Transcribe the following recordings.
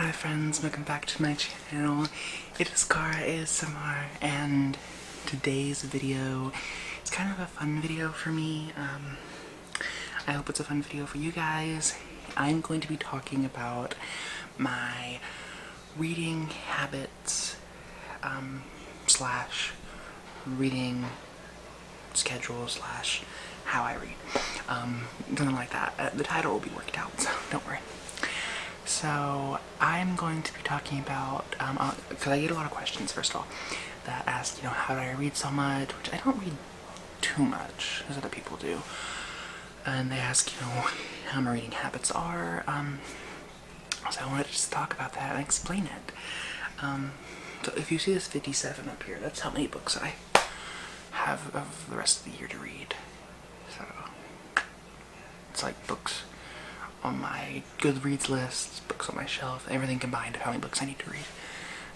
Hi friends, welcome back to my channel. It is Cara ASMR, and today's video is kind of a fun video for me. I hope it's a fun video for you guys. I'm going to be talking about my reading habits slash reading schedule slash how I read. Something like that. The title will be worked out, so don't worry. So I'm going to be talking about, because I get a lot of questions, first of all, that ask, how do I read so much, which I don't read too much, as other people do. And they ask, how my reading habits are. So I wanted to just talk about that and explain it. So if you see this 57 up here, that's how many books I have of the rest of the year to read. So it's like books on my Goodreads list, books on my shelf, everything combined of how many books I need to read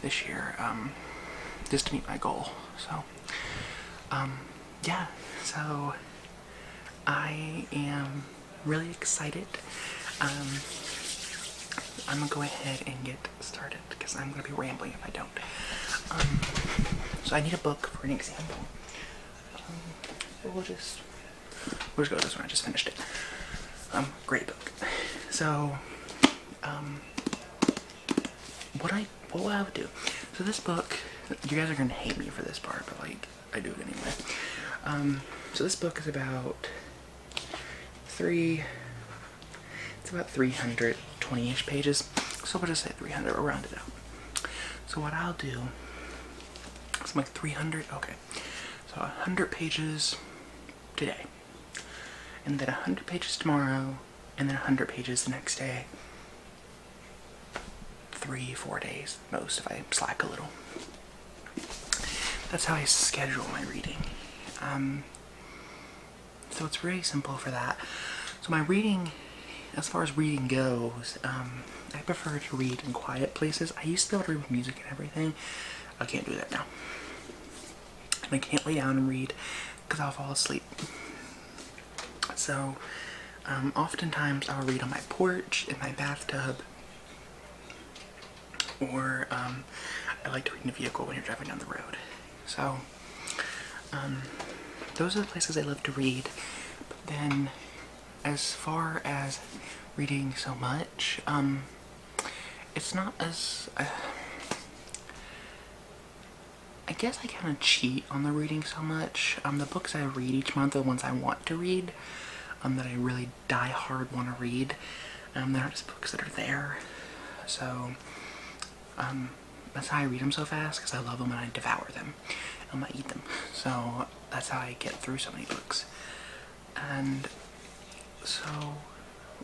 this year, just to meet my goal. So, yeah, so I am really excited. I'm gonna go ahead and get started because I'm gonna be rambling if I don't. So I need a book for an example. We'll just go with this one. I just finished it. Great book. So, what I would do. So this book, you guys are gonna hate me for this part, but like, I do it anyway. So this book is about 320-ish pages. So we'll just say 300, we'll round it out. So what I'll do, it's like 300, okay. So 100 pages today. And then 100 pages tomorrow, and then 100 pages the next day. 3-4 days, most, if I slack a little. That's how I schedule my reading. So it's very simple for that. So my reading, as far as reading goes, I prefer to read in quiet places. I used to be able to read with music and everything. I can't do that now. And I can't lay down and read because I'll fall asleep. So, oftentimes I'll read on my porch, in my bathtub, or I like to read in a vehicle when you're driving down the road. So, those are the places I love to read. But then, as far as reading so much, it's not as, I guess I kind of cheat on the reading so much. The books I read each month are the ones I want to read, that I really die hard want to read. They're not just books that are there. So, that's how I read them so fast, because I love them and I devour them. I eat them. So, that's how I get through so many books. And so,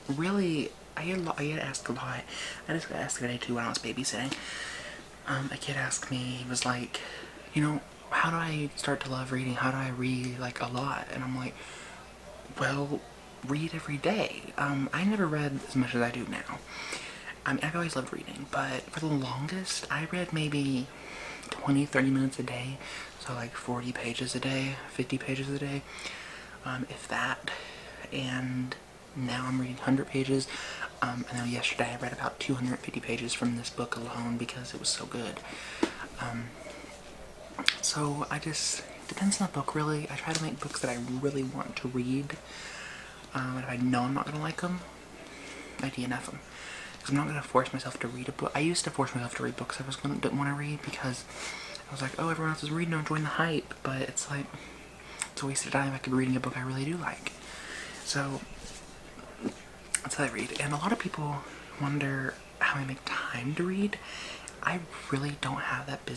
really, I get asked a lot. I just got asked today too when I was babysitting. A kid asked me, he was like, how do I start to love reading? How do I read, like, a lot? And I'm like, well, read every day. I never read as much as I do now. I've always loved reading, but for the longest, I read maybe 20-30 minutes a day. So, like, 40 pages a day, 50 pages a day, if that. And now I'm reading 100 pages. And then yesterday I read about 250 pages from this book alone because it was so good. So depends on the book really. I try to make books that I really want to read. And if I know I'm not going to like them, I DNF them. Because I'm not going to force myself to read a book. I used to force myself to read books I didn't want to read because I was like, oh, everyone else is reading, I'll join the hype. But it's like, it's a waste of time. I could be reading a book I really do like. So that's how I read. And a lot of people wonder how I make time to read. I really don't have that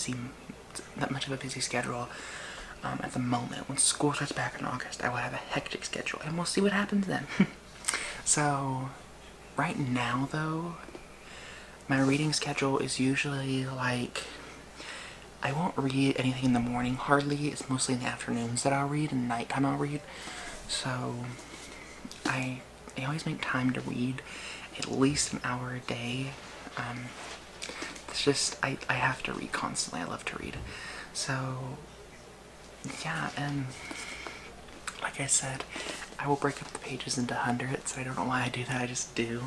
much of a busy schedule at the moment. When school starts back in August, I will have a hectic schedule, and we'll see what happens then. So, right now though, my reading schedule is usually like, I won't read anything in the morning hardly. It's mostly in the afternoons that I'll read, and nighttime I'll read. So, I always make time to read at least an hour a day. It's just, I have to read constantly. I love to read. So, yeah, and like I said, I will break up the pages into hundreds. I don't know why I do that, I just do.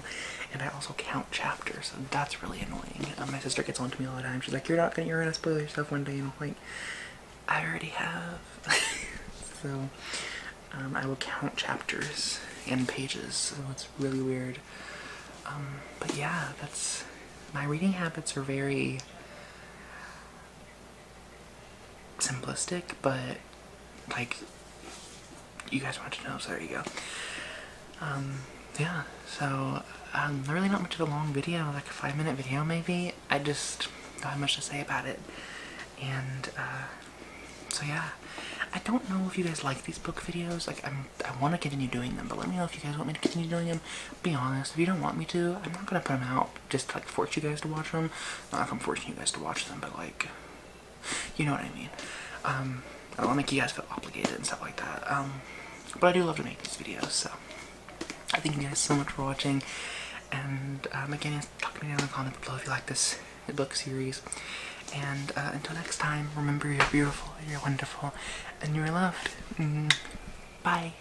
And I also count chapters, so that's really annoying. My sister gets on to me all the time. She's like, you're gonna spoil yourself one day, and I'm like, I already have. So I will count chapters and pages, so it's really weird. But yeah, that's, my reading habits are very simplistic, but like, you guys want to know, so there you go. Yeah, so really not much of a long video, like a 5-minute video maybe. I just don't have much to say about it. And so yeah, I don't know if you guys like these book videos. Like, I want to continue doing them, but let me know if you guys want me to continue doing them. Be honest, if you don't want me to, I'm not gonna put them out just to like force you guys to watch them. Not like I'm forcing you guys to watch them, but like, you know what I mean. I don't want to make you guys feel obligated and stuff like that. But I do love to make these videos, so I thank you guys so much for watching. And again, talk to me down in the comments below if you like this book series. And until next time, remember, you're beautiful, you're wonderful, and you're loved. Bye.